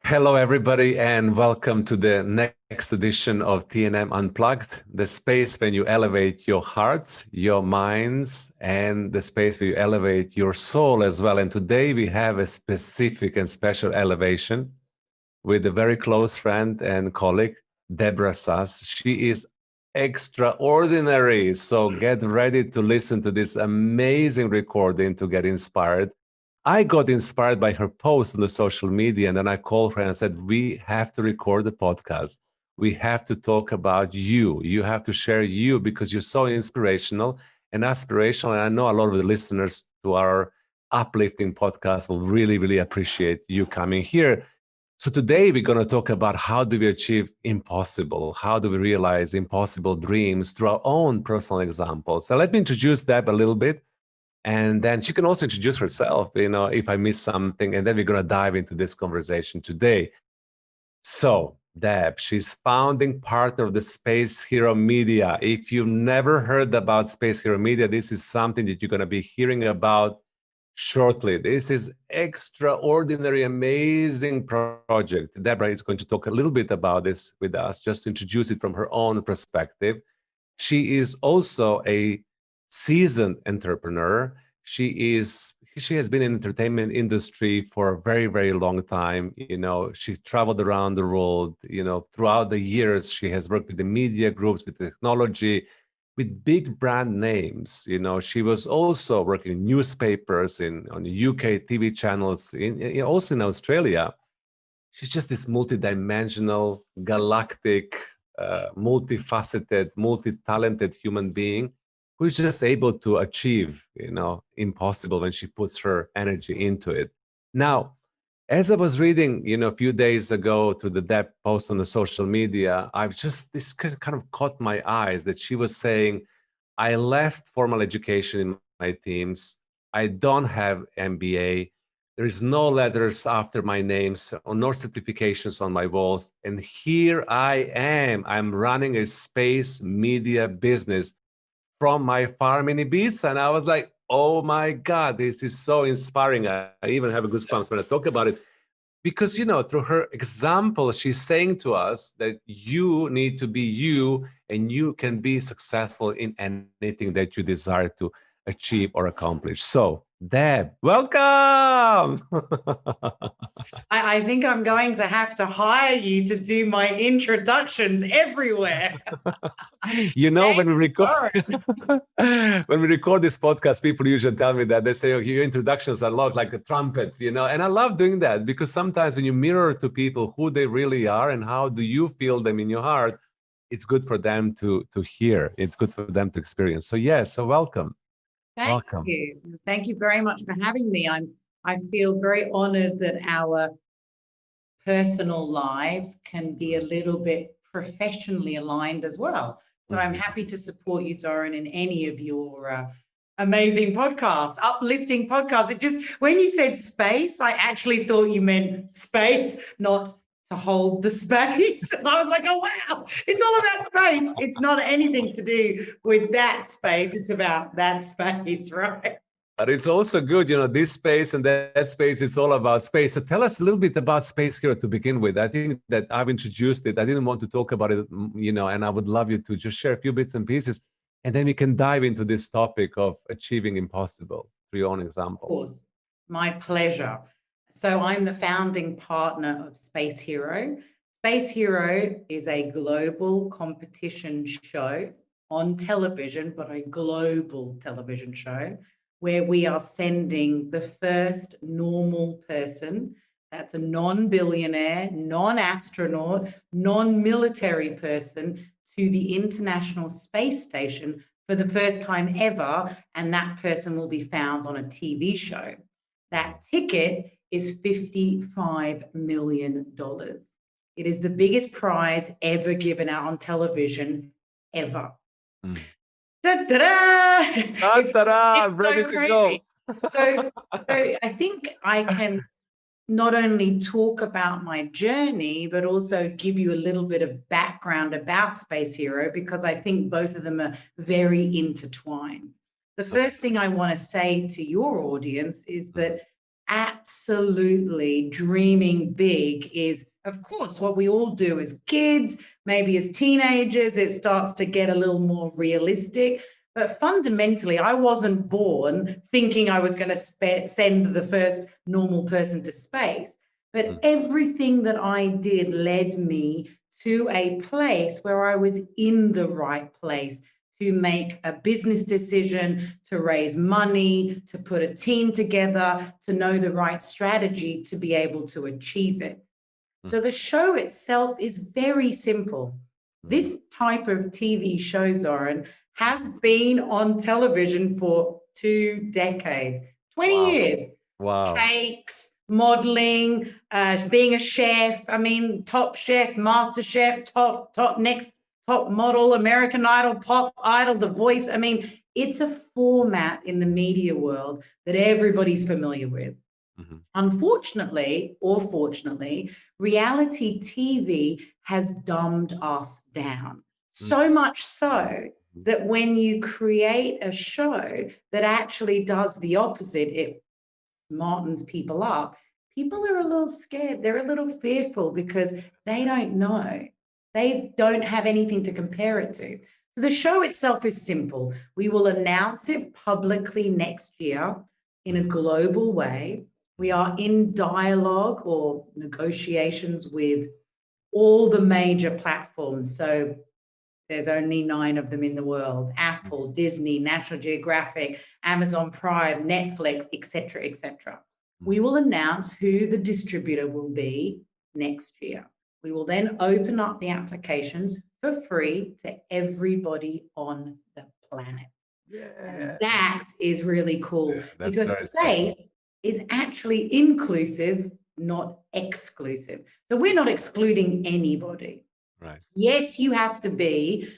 Hello, everybody, and welcome to the next edition of TNM Unplugged, the space when you elevate your hearts, your minds, and the space where you elevate your soul as well. And today we have a specific and special elevation with a very close friend and colleague, Deborah Sass. She is extraordinary. So get ready to listen to this amazing recording to get inspired. I got inspired by her post on the social media, and then I called her and I said, we have to record the podcast. We have to talk about you. You have to share you because you're so inspirational and aspirational. And I know a lot of the listeners to our uplifting podcast will really, really appreciate you coming here. So today we're going to talk about how do we achieve impossible? How do we realize impossible dreams through our own personal examples? So let me introduce Deb a little bit. And then she can also introduce herself, if I miss something. And then we're going to dive into this conversation today. So Deb, she's founding partner of the Space Hero Media. If you've never heard about Space Hero Media, this is something that you're going to be hearing about shortly. This is extraordinary, amazing project. Deborah is going to talk a little bit about this with us, just to introduce it from her own perspective. She is also a seasoned entrepreneur. She has been in the entertainment industry for a very, very long time. She traveled around the world. Throughout the years, she has worked with the media groups, with technology, with big brand names. She was also working in newspapers, on the UK TV channels, also in Australia. She's just this multidimensional, galactic, multifaceted, multi-talented human being who is just able to achieve, impossible when she puts her energy into it. Now, as I was reading, a few days ago to the Deb post on the social media, this kind of caught my eyes that she was saying, I left formal education in my teams. I don't have MBA. There is no letters after my names or no certifications on my walls. And here I am. I'm running a space media business from my farm in Ibiza. And I was like, oh my God, this is so inspiring. I even have a goosebumps when I talk about it. Because, through her example, she's saying to us that you need to be you and you can be successful in anything that you desire to achieve or accomplish. So, Deb, welcome. I think I'm going to have to hire you to do my introductions everywhere. When we record this podcast, people usually tell me that they say, oh, your introductions are a lot like the trumpets, and I love doing that because sometimes when you mirror to people who they really are and how do you feel them in your heart, it's good for them to hear. It's good for them to experience. So yes, so welcome. Thank you. Thank you very much for having me. I feel very honored that our personal lives can be a little bit professionally aligned as well. So I'm happy to support you, Zoran, in any of your amazing podcasts, uplifting podcasts. It just, when you said space, I actually thought you meant space, not to hold the space. And I was like, oh, wow, it's all about space. It's not anything to do with that space. It's about that space, right? But it's also good, this space and that space, it's all about space. So tell us a little bit about Space Hero to begin with. I think that I've introduced it. I didn't want to talk about it, and I would love you to just share a few bits and pieces. And then we can dive into this topic of achieving impossible through your own example. Of course, my pleasure. So I'm the founding partner of Space Hero. Space Hero is a global competition show on television, but a global television show where we are sending the first normal person, that's a non-billionaire, non-astronaut, non-military person, to the International Space Station for the first time ever, and that person will be found on a TV show. That ticket is $55 million. It is the biggest prize ever given out on television, ever. Ta-da! Ta-da! I'm ready to go. So I think I can not only talk about my journey, but also give you a little bit of background about Space Hero, because I think both of them are very intertwined. The So first thing I want to say to your audience is that absolutely dreaming big is, of course, what we all do as kids, maybe as teenagers, it starts to get a little more realistic. But fundamentally, I wasn't born thinking I was going to send the first normal person to space. But everything that I did led me to a place where I was in the right place to make a business decision, to raise money, to put a team together, to know the right strategy to be able to achieve it. So the show itself is very simple. This type of TV show, Zoran, has been on television for 2 decades, 20 years. Wow. Cakes, modeling, being a chef. I mean, Top Chef, Master Chef, top next top model, American Idol, Pop Idol, The Voice. I mean, it's a format in the media world that everybody's familiar with. Unfortunately, or fortunately, reality TV has dumbed us down. So much so that when you create a show that actually does the opposite, it smartens people up, people are a little scared. They're a little fearful because they don't know. They don't have anything to compare it to. So the show itself is simple. We will announce it publicly next year in a global way. We are in dialogue or negotiations with all the major platforms. So there's only 9 of them in the world: Apple, Disney, National Geographic, Amazon Prime, Netflix, etc., etc. We will announce who the distributor will be next year. We will then open up the applications for free to everybody on the planet. And that is really cool because space is actually inclusive, not exclusive. So we're not excluding anybody. Right. Yes, you have to be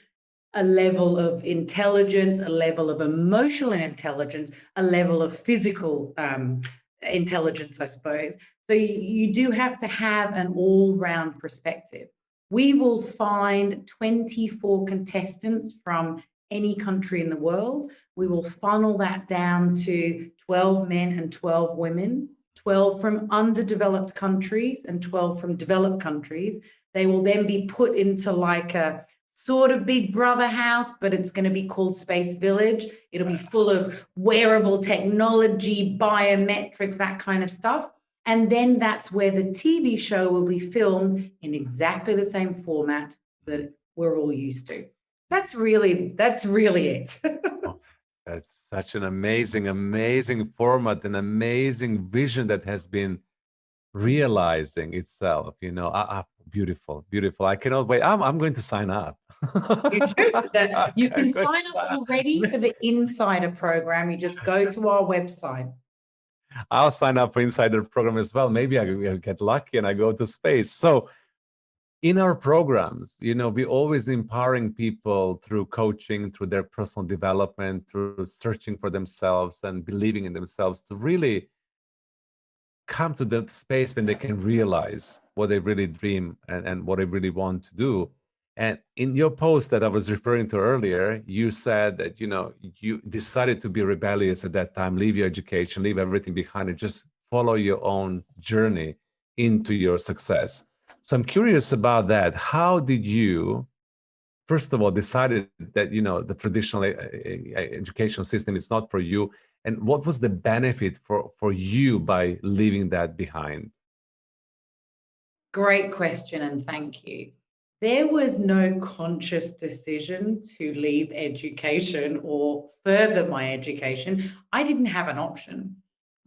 a level of intelligence, a level of emotional intelligence, a level of physical intelligence, I suppose. So you do have to have an all-round perspective. We will find 24 contestants from any country in the world. We will funnel that down to 12 men and 12 women, 12 from underdeveloped countries and 12 from developed countries. They will then be put into like a sort of Big Brother house, but it's going to be called Space Village. It'll be full of wearable technology, biometrics, that kind of stuff. And then that's where the TV show will be filmed in exactly the same format that we're all used to. That's really it. That's such an amazing format, an amazing vision that has been realizing itself, beautiful. I cannot wait. I'm going to sign up. You should. You can sign up already for the Insider program. You just go to our website. I'll sign up for Insider program as well. Maybe I'll get lucky and I go to space. So in our programs, we always empowering people through coaching, through their personal development, through searching for themselves and believing in themselves to really come to the space when they can realize what they really dream and what they really want to do. And in your post that I was referring to earlier, you said that, you decided to be rebellious at that time, leave your education, leave everything behind and just follow your own journey into your success. So I'm curious about that. How did you, first of all, decided that, the traditional education system is not for you? And what was the benefit for you by leaving that behind? Great question, and thank you. There was no conscious decision to leave education or further my education. I didn't have an option.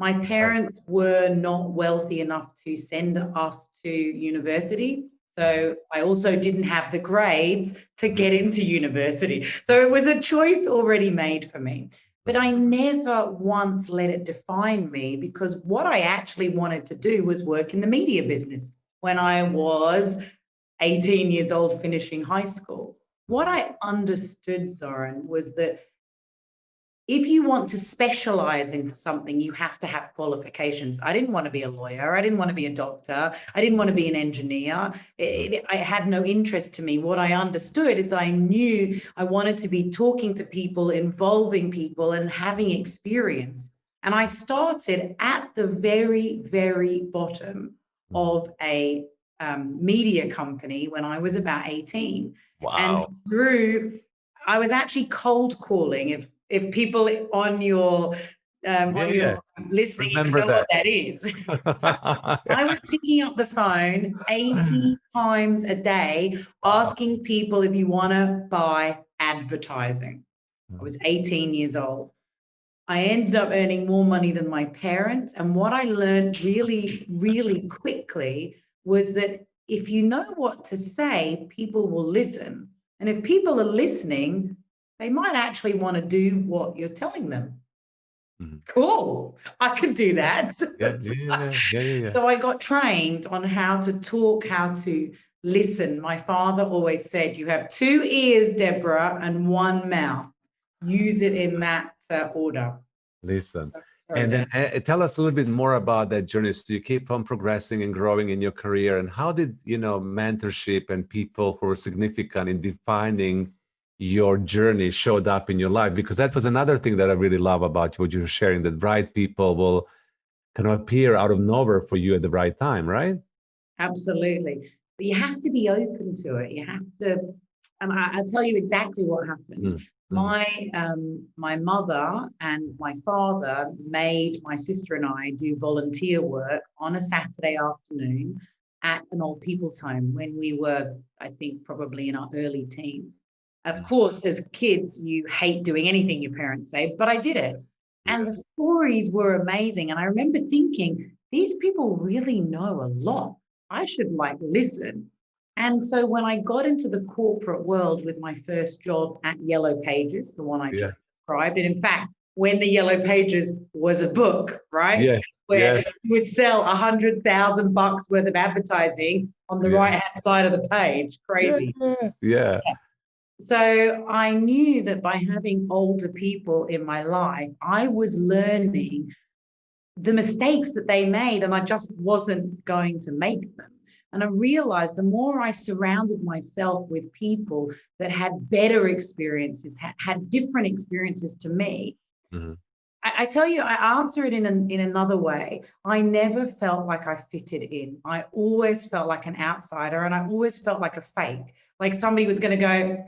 My parents were not wealthy enough to send us to university. So I also didn't have the grades to get into university. So it was a choice already made for me. But I never once let it define me because what I actually wanted to do was work in the media business when I was 18 years old, finishing high school. What I understood, Zoran, was that if you want to specialize in something, you have to have qualifications. I didn't want to be a lawyer. I didn't want to be a doctor. I didn't want to be an engineer. I had no interest to me. What I understood is that I knew I wanted to be talking to people, involving people, and having experience. And I started at the very, very bottom of a media company when I was about 18. Wow. And I was actually cold calling. If people on your listening even know what that is. I was picking up the phone 80 times a day, asking people if you want to buy advertising. I was 18 years old. I ended up earning more money than my parents. And what I learned really, really quickly was that if you know what to say, people will listen. And if people are listening, they might actually want to do what you're telling them. Cool. I can do that. Yeah. So I got trained on how to talk, how to listen. My father always said, you have 2 ears, Deborah, and 1 mouth. Use it in that order. Listen. And then tell us a little bit more about that journey. So you keep on progressing and growing in your career. And how did, mentorship and people who were significant in defining your journey showed up in your life? Because that was another thing that I really love about what you're sharing, that right people will kind of appear out of nowhere for you at the right time, right? Absolutely. But you have to be open to it. You have to, and I'll tell you exactly what happened. My mother and my father made my sister and I do volunteer work on a Saturday afternoon at an old people's home when we were, I think, probably in our early teens. Of course, as kids, you hate doing anything your parents say, but I did it. And the stories were amazing. And I remember thinking, these people really know a lot. I should listen. And so when I got into the corporate world with my first job at Yellow Pages, the one I just described, and in fact, when the Yellow Pages was a book, right? Where you would sell $100,000 worth of advertising on the right-hand side of the page. Crazy. Yeah. So I knew that by having older people in my life, I was learning the mistakes that they made, and I just wasn't going to make them. And I realized the more I surrounded myself with people that had better experiences, had different experiences to me, I tell you, I answer it in another way. I never felt like I fitted in. I always felt like an outsider, and I always felt like a fake, like somebody was going to go,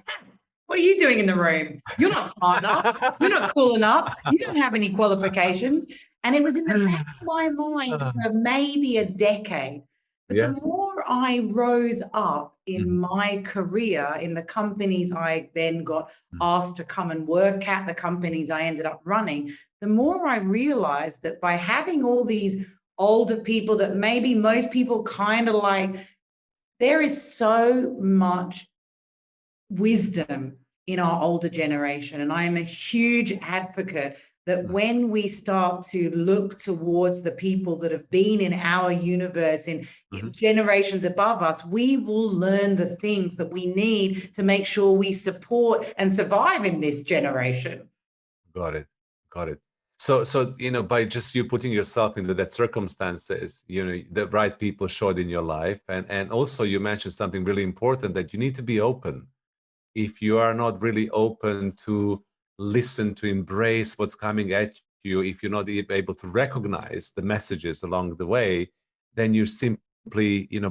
what are you doing in the room? You're not smart enough. You're not cool enough. You don't have any qualifications. And it was in the back of my mind for maybe a decade. But the more I rose up in my career, in the companies I then got asked to come and work at, the companies I ended up running, the more I realized that by having all these older people that maybe most people kind of like, there is so much wisdom in our older generation. And I am a huge advocate that when we start to look towards the people that have been in our universe in generations above us, we will learn the things that we need to make sure we support and survive in this generation. Got it. So, by just you putting yourself into that circumstances, the right people showed in your life. And also you mentioned something really important, that you need to be open. If you are not really open to listen, to embrace what's coming at you, if you're not able to recognize the messages along the way, then you simply,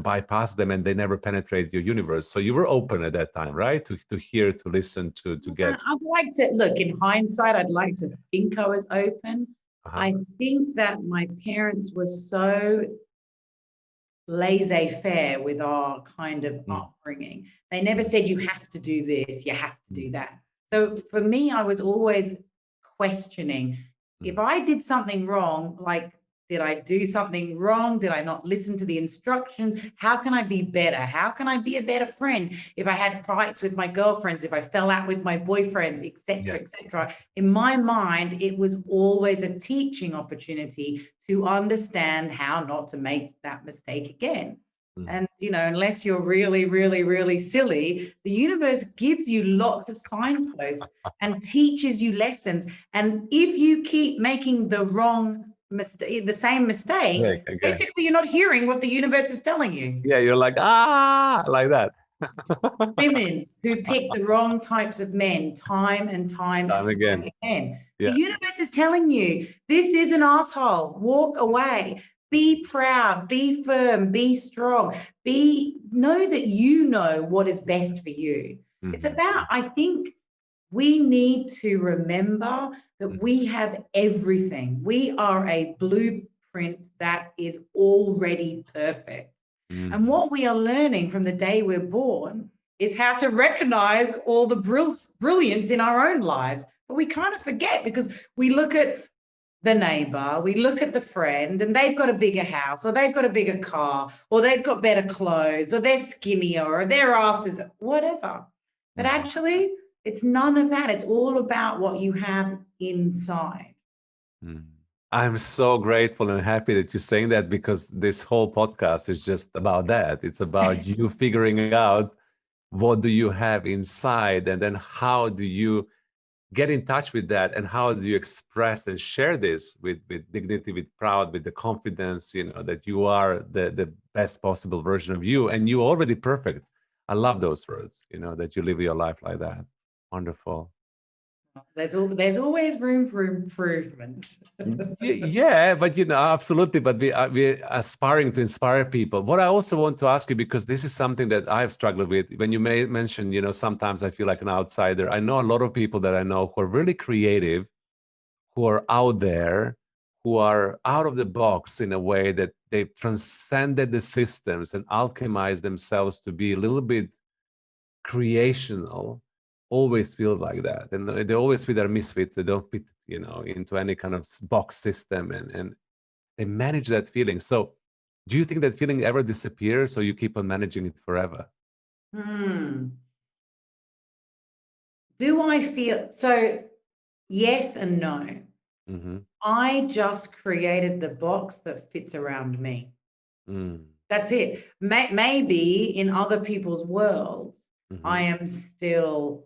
bypass them and they never penetrate your universe. So you were open at that time, right? To hear, to listen, to get. I'd like to look in hindsight, I'd like to think I was open. I think that my parents were so laissez-faire with our kind of upbringing. They never said you have to do this, you have to do that. So for me, I was always questioning if I did something wrong, like, did I do something wrong? Did I not listen to the instructions? How can I be better? How can I be a better friend? If I had fights with my girlfriends, if I fell out with my boyfriends, etc., etc. In my mind, it was always a teaching opportunity to understand how not to make that mistake again. And, you know, unless you're really, really, really silly, the universe gives you lots of signposts and teaches you lessons. And if you keep making the wrong mistake, the same mistake, Okay. basically you're not hearing what the universe is telling you. Yeah, you're like, like that. Women who pick the wrong types of men time and time Time and time again. again. Yeah. The universe is telling you, this is an asshole. Walk away. Be proud, be firm, be strong, know that you know what is best for you. It's about, I think we need to remember that we have everything. We are a blueprint that is already perfect. And what we are learning from the day we're born is how to recognize all the brilliance in our own lives. But we kind of forget because we look at the neighbor, we look at the friend, and they've got a bigger house, or they've got a bigger car, or they've got better clothes, or they're skinnier, or their ass is whatever. But actually, it's none of that. It's all about what you have inside. I'm so grateful and happy that you're saying that, because this whole podcast is just about that. It's about you figuring out what do you have inside, and then how do you get in touch with that, and how do you express and share this with dignity, with proud, with the confidence, you know, that you are the best possible version of you, and you're already perfect. I love those words, you know, that you live your life like that. Wonderful. There's always room for improvement. Yeah, but you know, absolutely. But we're aspiring to inspire people. What I also want to ask you, because this is something that I've struggled with. When you mention, you know, sometimes I feel like an outsider. I know a lot of people that I know who are really creative, who are out there, who are out of the box in a way that they've transcended the systems and alchemized themselves to be a little bit creational, always feel like that. And they always feel they're misfits. They don't fit, you know, into any kind of box system, and they manage that feeling. So do you think that feeling ever disappears, or you keep on managing it forever? Do I feel so? Yes and no. I just created the box that fits around me. That's it. Maybe in other people's worlds, I am still,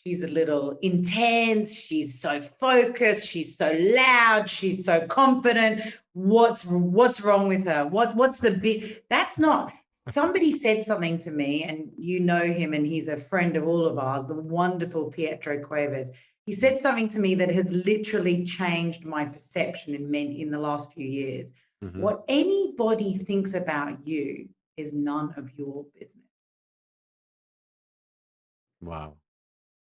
she's a little intense. She's so focused. She's so loud. She's so confident. What's wrong with her? What's the big? That's not. Somebody said something to me, and you know him, and he's a friend of all of ours, the wonderful Pietro Cuevas. He said something to me that has literally changed my perception in the last few years. What anybody thinks about you is none of your business. Wow.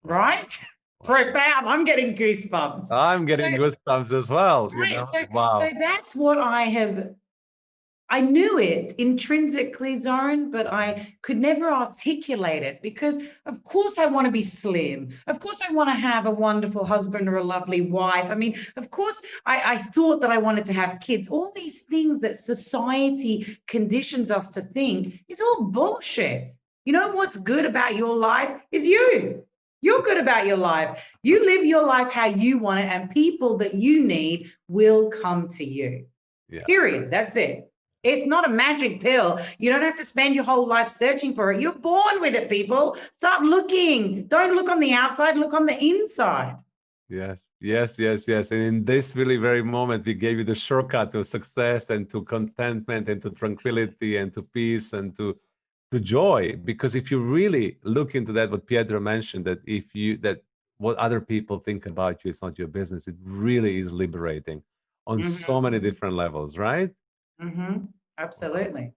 Right? Profound. I'm getting goosebumps. I'm getting goosebumps as well. Right. You know? So that's what I knew it intrinsically, Zoran, but I could never articulate it because, of course, I want to be slim. Of course, I want to have a wonderful husband or a lovely wife. I mean, of course, I thought that I wanted to have kids. All these things that society conditions us to think is all bullshit. You know what's good about your life is you. You're good about your life. You live your life how you want it, and people that you need will come to you. Yeah. Period. That's it. It's not a magic pill. You don't have to spend your whole life searching for it. You're born with it, people. Start looking. Don't look on the outside, look on the inside. Yes. And in this really very moment, we gave you the shortcut to success and to contentment and to tranquility and to peace and to joy. Because if you really look into that, what Pietro mentioned, that what other people think about you, it's not your business. It really is liberating on so many different levels, right? Absolutely.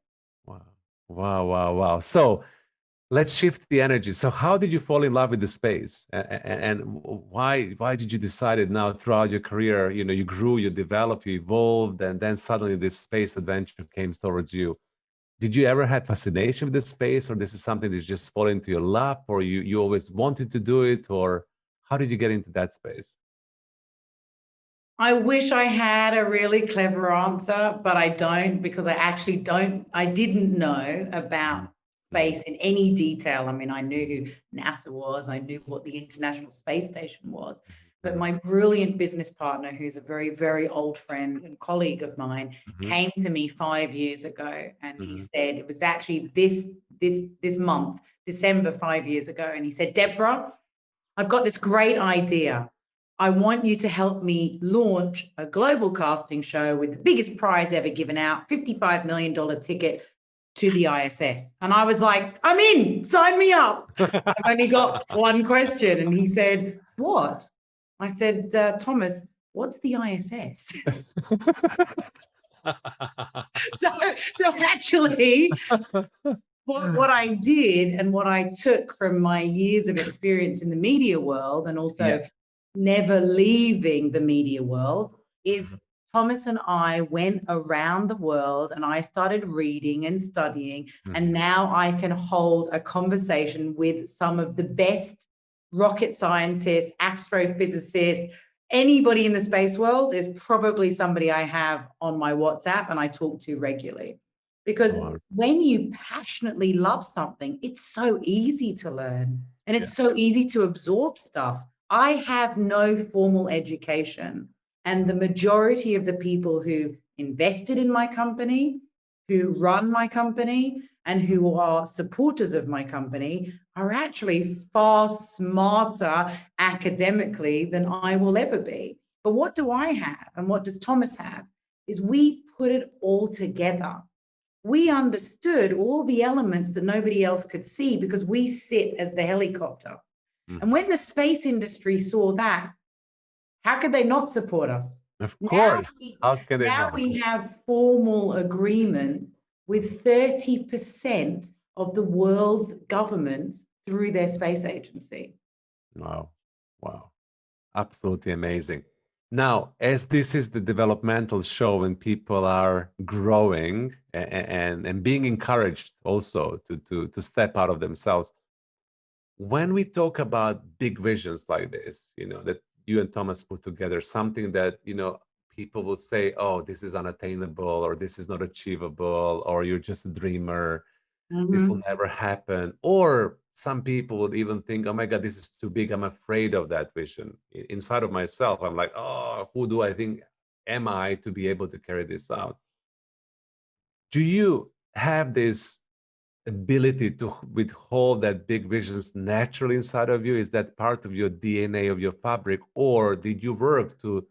Wow. So let's shift the energy. So how did you fall in love with the space, and why did you decide it now throughout your career? You know, you grew, you developed, you evolved, and then suddenly this space adventure came towards you. Did you ever had fascination with this space, or this is something that just fall into your lap, or you always wanted to do it, or how did you get into that space? I wish I had a really clever answer, but I don't, because I didn't know about space in any detail. I mean, I knew who NASA was, I knew what the International Space Station was, But my brilliant business partner, who's a very, very old friend and colleague of mine, came to me 5 years ago, and he said, it was actually this month, December 5 years ago, and he said, Deborah, I've got this great idea. I want you to help me launch a global casting show with the biggest prize ever given out, $55 million ticket to the ISS. And I was like, I'm in, sign me up. I've only got one question. And he said, what? I said, Thomas, what's the ISS? so actually, what I did and what I took from my years of experience in the media world, and also never leaving the media world, is Thomas and I went around the world and I started reading and studying, and now I can hold a conversation with some of the best rocket scientists, astrophysicists. Anybody in the space world is probably somebody I have on my WhatsApp and I talk to regularly. Because when you passionately love something, it's so easy to learn and it's so easy to absorb stuff. I have no formal education, and the majority of the people who invested in my company, who run my company, and who are supporters of my company are actually far smarter academically than I will ever be. But what do I have and what does Thomas have is we put it all together. We understood all the elements that nobody else could see because we sit as the helicopter. And when the space industry saw that, how could they not support us? Of course. How can they now not? we have formal agreement with 30% of the world's governments through their space agency. Wow. Wow. Absolutely amazing. Now, as this is the developmental show and people are growing and being encouraged also to step out of themselves, when we talk about big visions like this, that you and Thomas put together, something that, people will say, oh, this is unattainable, or this is not achievable, or you're just a dreamer, this will never happen. Or some people would even think, oh my God, this is too big, I'm afraid of that vision. Inside of myself, I'm like, oh, who do I think am I to be able to carry this out? Do you have this ability to withhold that big visions naturally inside of you? Is that part of your DNA, of your fabric? Or did you work to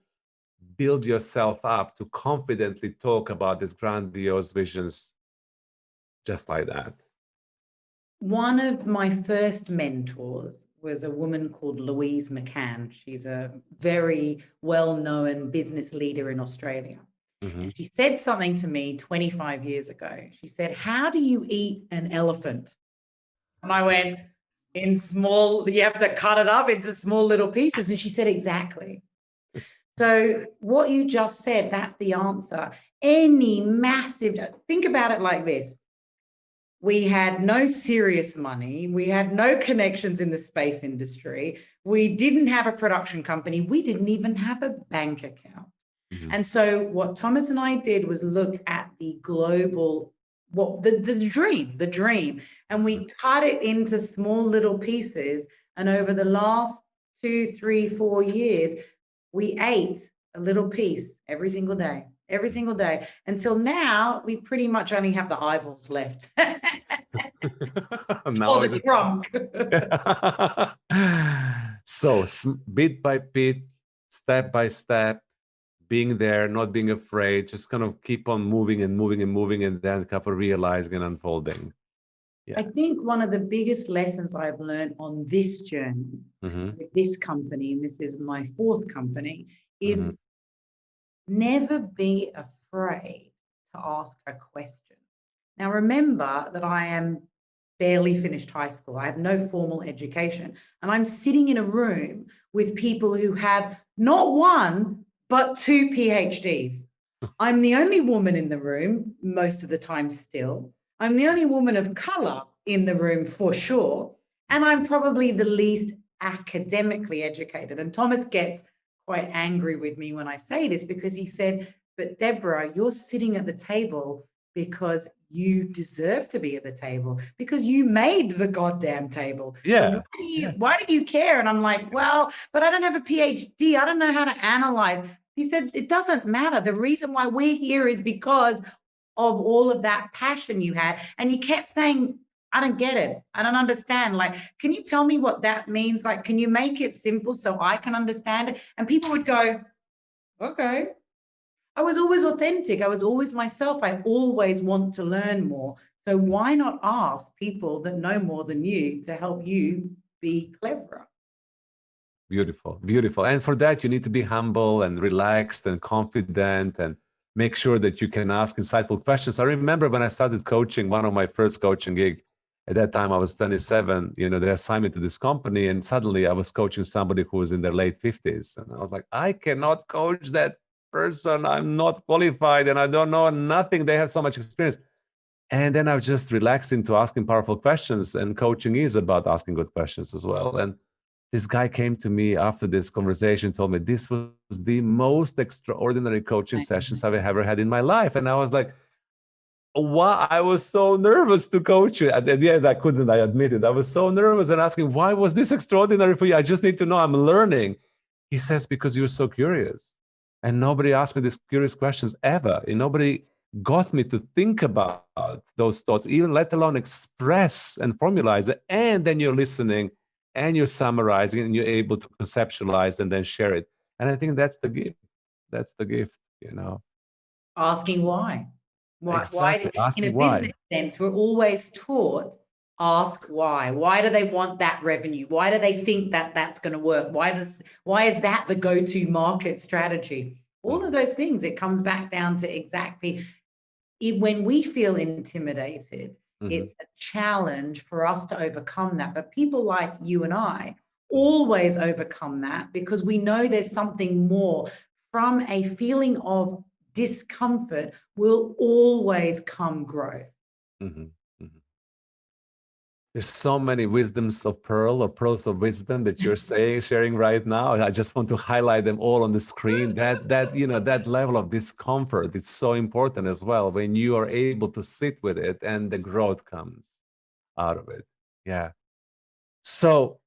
build yourself up to confidently talk about these grandiose visions just like that? One of my first mentors was a woman called Louise McCann. She's a very well-known business leader in Australia. And she said something to me 25 years ago. She said, how do you eat an elephant? And I went, in small, you have to cut it up into small little pieces. And she said, exactly. So what you just said, that's the answer. Any massive, think about it like this. We had no serious money. We had no connections in the space industry. We didn't have a production company. We didn't even have a bank account. And so what Thomas and I did was look at the global, the dream, and we cut it into small little pieces. And over the last 2, 3, 4 years, we ate a little piece every single day, until now we pretty much only have the eyeballs left. Or the trunk. So bit by bit, step by step, being there, not being afraid, just kind of keep on moving and moving and moving, and then kind of realizing and unfolding. I think one of the biggest lessons I've learned on this journey with this company, and this is my 4th company, is never be afraid to ask a question. Now, remember that I am barely finished high school. I have no formal education, and I'm sitting in a room with people who have not one, but 2 PhDs. I'm the only woman in the room most of the time still. I'm the only woman of color in the room for sure. And I'm probably the least academically educated. And Thomas gets quite angry with me when I say this, because he said, but Deborah, you're sitting at the table because you deserve to be at the table, because you made the goddamn table. Yeah. So why do you care? And I'm like, well, but I don't have a PhD. I don't know how to analyze. He said, it doesn't matter. The reason why we're here is because of all of that passion you had. And you kept saying, I don't get it. I don't understand. Like, can you tell me what that means? Like, can you make it simple so I can understand it? And people would go, okay. I was always authentic. I was always myself. I always want to learn more. So why not ask people that know more than you to help you be cleverer? Beautiful, beautiful. And for that, you need to be humble and relaxed and confident and make sure that you can ask insightful questions. I remember when I started coaching, one of my first coaching gig, at that time I was 27, they assigned me to this company, and suddenly I was coaching somebody who was in their late 50s. And I was like, I cannot coach that person. I'm not qualified and I don't know nothing. They have so much experience. And then I was just relaxed into asking powerful questions, and coaching is about asking good questions as well. And this guy came to me after this conversation, told me this was the most extraordinary coaching sessions I've ever had in my life. And I was like, why? I was so nervous to coach you. At the end, I admit it. I was so nervous and asking, why was this extraordinary for you? I just need to know, I'm learning. He says, because you're so curious. And nobody asked me these curious questions ever. And nobody got me to think about those thoughts, even let alone express and formalize it. And then you're listening and you're summarizing and you're able to conceptualize and then share it. And I think that's the gift. That's the gift, Asking why. Exactly. In a business sense, we're always taught, ask why. Why do they want that revenue? Why do they think that that's going to work? Why is that the go-to market strategy? All of those things, it comes back down to exactly when we feel intimidated, it's a challenge for us to overcome that. But people like you and I always overcome that because we know there's something more. From a feeling of discomfort will always come growth. There's so many wisdoms of pearl or pearls of wisdom that you're sharing right now. I just want to highlight them all on the screen. That level of discomfort is so important as well when you are able to sit with it and the growth comes out of it. Yeah. So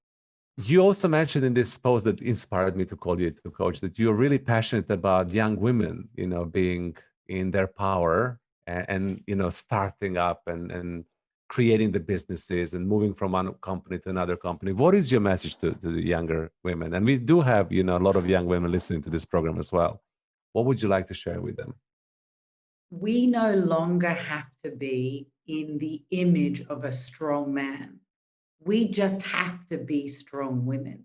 you also mentioned in this post that inspired me to call you to coach that you're really passionate about young women, being in their power and starting up and creating the businesses and moving from one company to another company. What is your message to the younger women? And we do have, a lot of young women listening to this program as well. What would you like to share with them? We no longer have to be in the image of a strong man. We just have to be strong women.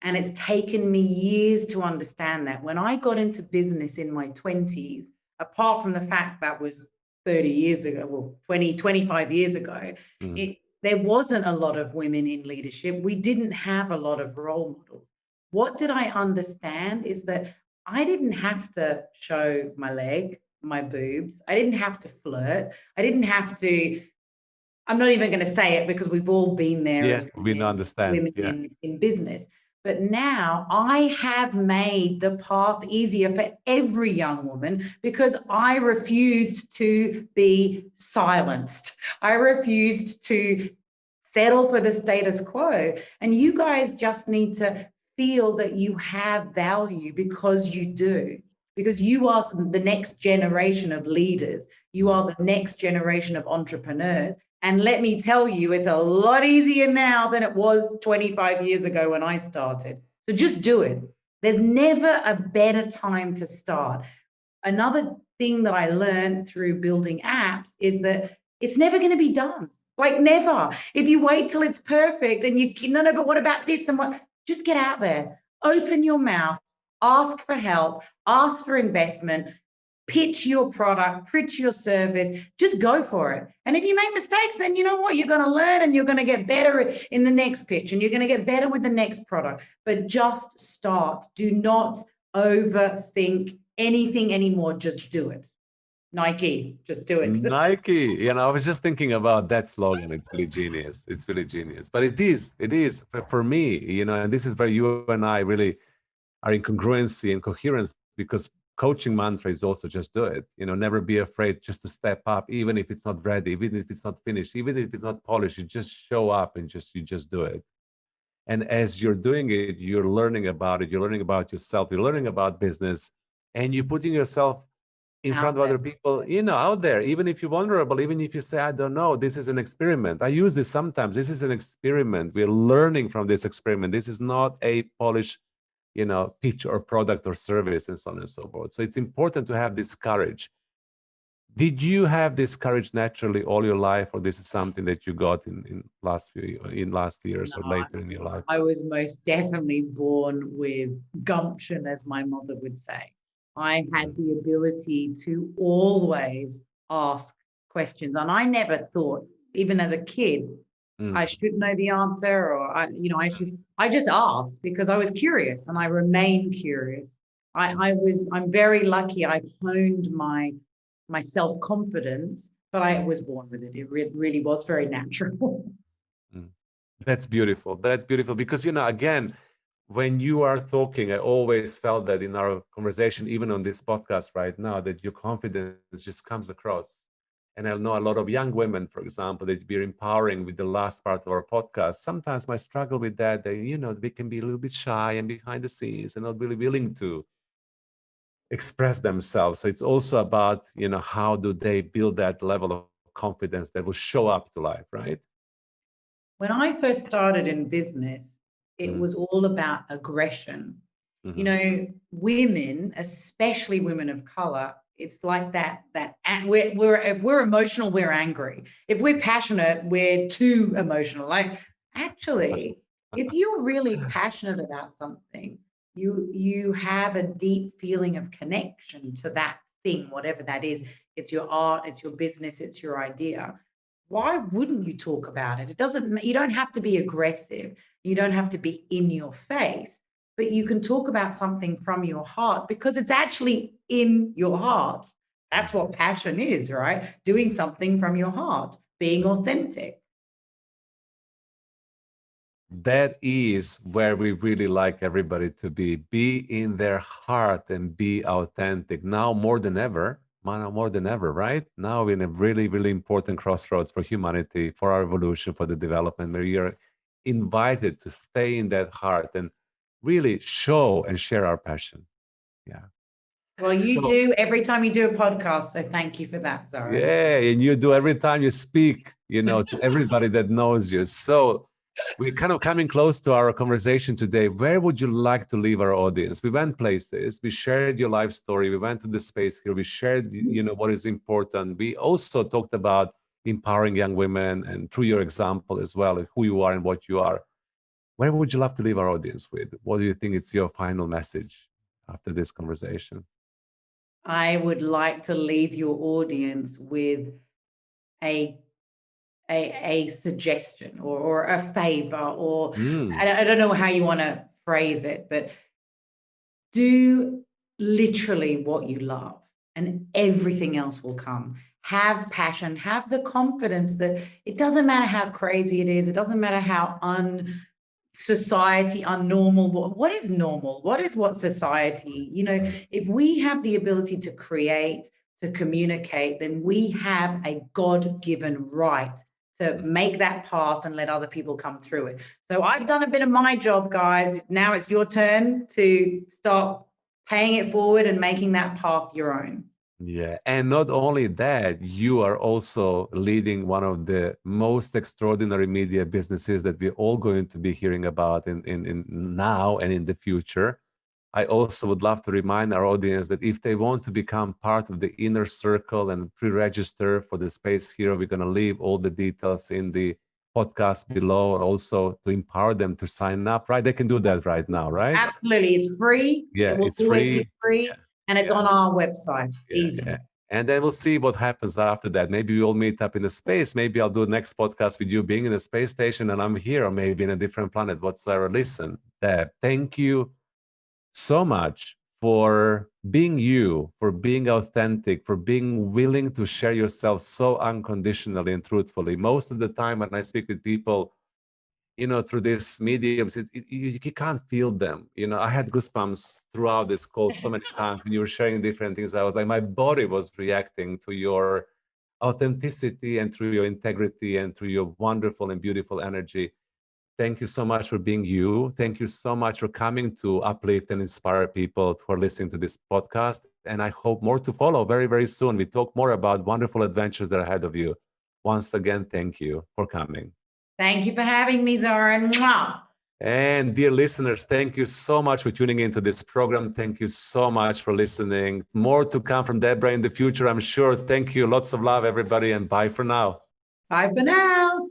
And it's taken me years to understand that. When I got into business in my 20s, apart from the fact that was 30 years ago, well, 20, 25 years ago, there wasn't a lot of women in leadership. We didn't have a lot of role models. What did I understand is that I didn't have to show my leg, my boobs. I didn't have to flirt. I didn't have to, I'm not even going to say it because we've all been there as we understand. Women in business. But now I have made the path easier for every young woman because I refused to be silenced. I refused to settle for the status quo. And you guys just need to feel that you have value because you do. Because you are the next generation of leaders. You are the next generation of entrepreneurs. And let me tell you, it's a lot easier now than it was 25 years ago when I started. So just do it. There's never a better time to start. Another thing that I learned through building apps is that it's never going to be done. Like never. If you wait till it's perfect and no, but what about this and what? Just get out there. Open your mouth. Ask for help. Ask for investment. Pitch your product, pitch your service, just go for it. And if you make mistakes, then you know what? You're going to learn and you're going to get better in the next pitch and you're going to get better with the next product. But just start. Do not overthink anything anymore. Just do it. Nike, just do it. Nike, I was just thinking about that slogan. It's really genius. It's really genius. But it is for me, and this is where you and I really are in congruency and coherence because coaching mantra is also just do it. Never be afraid just to step up, even if it's not ready, even if it's not finished, even if it's not polished. You just show up and you just do it. And as you're doing it, you're learning about it. You're learning about yourself. You're learning about business, and you're putting yourself in front of other people, out there. Even if you're vulnerable, even if you say, I don't know, this is an experiment. I use this sometimes. This is an experiment. We're learning from this experiment. This is not a polished, pitch or product or service, and so on and so forth. So it's important to have this courage. Did you have this courage naturally all your life, or this is something that you got in last years or later in your life? I was most definitely born with gumption, as my mother would say. I had the ability to always ask questions, and I never thought, even as a kid, I should know the answer, or I just asked because I was curious, and I remained curious. I'm very lucky. I honed my self-confidence, but I was born with it. It really was very natural. That's beautiful. That's beautiful because, again, when you are talking, I always felt that in our conversation, even on this podcast right now, that your confidence just comes across. And I know a lot of young women, for example, that you're empowering with the last part of our podcast. Sometimes I struggle with that. They, they can be a little bit shy and behind the scenes and not really willing to express themselves. So it's also about, how do they build that level of confidence that will show up to life, right? When I first started in business, it was all about aggression. Women, especially women of color, it's like that if we're emotional, we're angry. If we're passionate, we're too emotional. Like, actually, if you're really passionate about something, you have a deep feeling of connection to that thing, whatever that is. It's your art, it's your business, it's your idea. Why wouldn't you talk about it? You don't have to be aggressive. You don't have to be in your face, but you can talk about something from your heart because it's actually in your heart. That's what passion is, right? Doing something from your heart, being authentic. That is where we really like everybody to be in their heart and be authentic now more than ever, right? Now we're in a really, really important crossroads for humanity, for our evolution, for the development, where you're invited to stay in that heart and really show and share our passion. Yeah. Well, you do every time you do a podcast, so thank you for that, Zoran. Yeah, and you do every time you speak, to everybody that knows you. So we're kind of coming close to our conversation today. Where would you like to leave our audience? We went places, we shared your life story, we went to the space here, we shared, what is important. We also talked about empowering young women and through your example as well, who you are and what you are. Where would you love to leave our audience with? What do you think is your final message after this conversation? I would like to leave your audience with a suggestion or a favor, or I don't know how you want to phrase it, but do literally what you love and everything else will come. Have passion, have the confidence that it doesn't matter how crazy it is. It doesn't matter how unnormal. What is normal? What society? If we have the ability to create, to communicate, then we have a God-given right to make that path and let other people come through it. So I've done a bit of my job, guys. Now it's your turn to start paying it forward and making that path your own. Yeah, and not only that, you are also leading one of the most extraordinary media businesses that we're all going to be hearing about in now and in the future. I also would love to remind our audience that if they want to become part of the inner circle and pre-register for the Space Hero, we're going to leave all the details in the podcast below, also to empower them to sign up, right? They can do that right now, right? Absolutely. It's free. Yeah, it will it's always free. Be free. Yeah. And it's on our website. Easy. Yeah. And then we'll see what happens after that. Maybe we'll meet up in the space. Maybe I'll do the next podcast with you being in a space station and I'm here, or maybe in a different planet, whatsoever. Listen, Deb, thank you so much for being you, for being authentic, for being willing to share yourself so unconditionally and truthfully. Most of the time when I speak with people, through these mediums, you can't feel them. I had goosebumps throughout this call so many times when you were sharing different things. I was like, my body was reacting to your authenticity and through your integrity and through your wonderful and beautiful energy. Thank you so much for being you. Thank you so much for coming to uplift and inspire people who are listening to this podcast. And I hope more to follow very, very soon. We talk more about wonderful adventures that are ahead of you. Once again, thank you for coming. Thank you for having me, Zoran. Mwah. And dear listeners, thank you so much for tuning into this program. Thank you so much for listening. More to come from Deborah in the future, I'm sure. Thank you. Lots of love, everybody, and bye for now. Bye for now.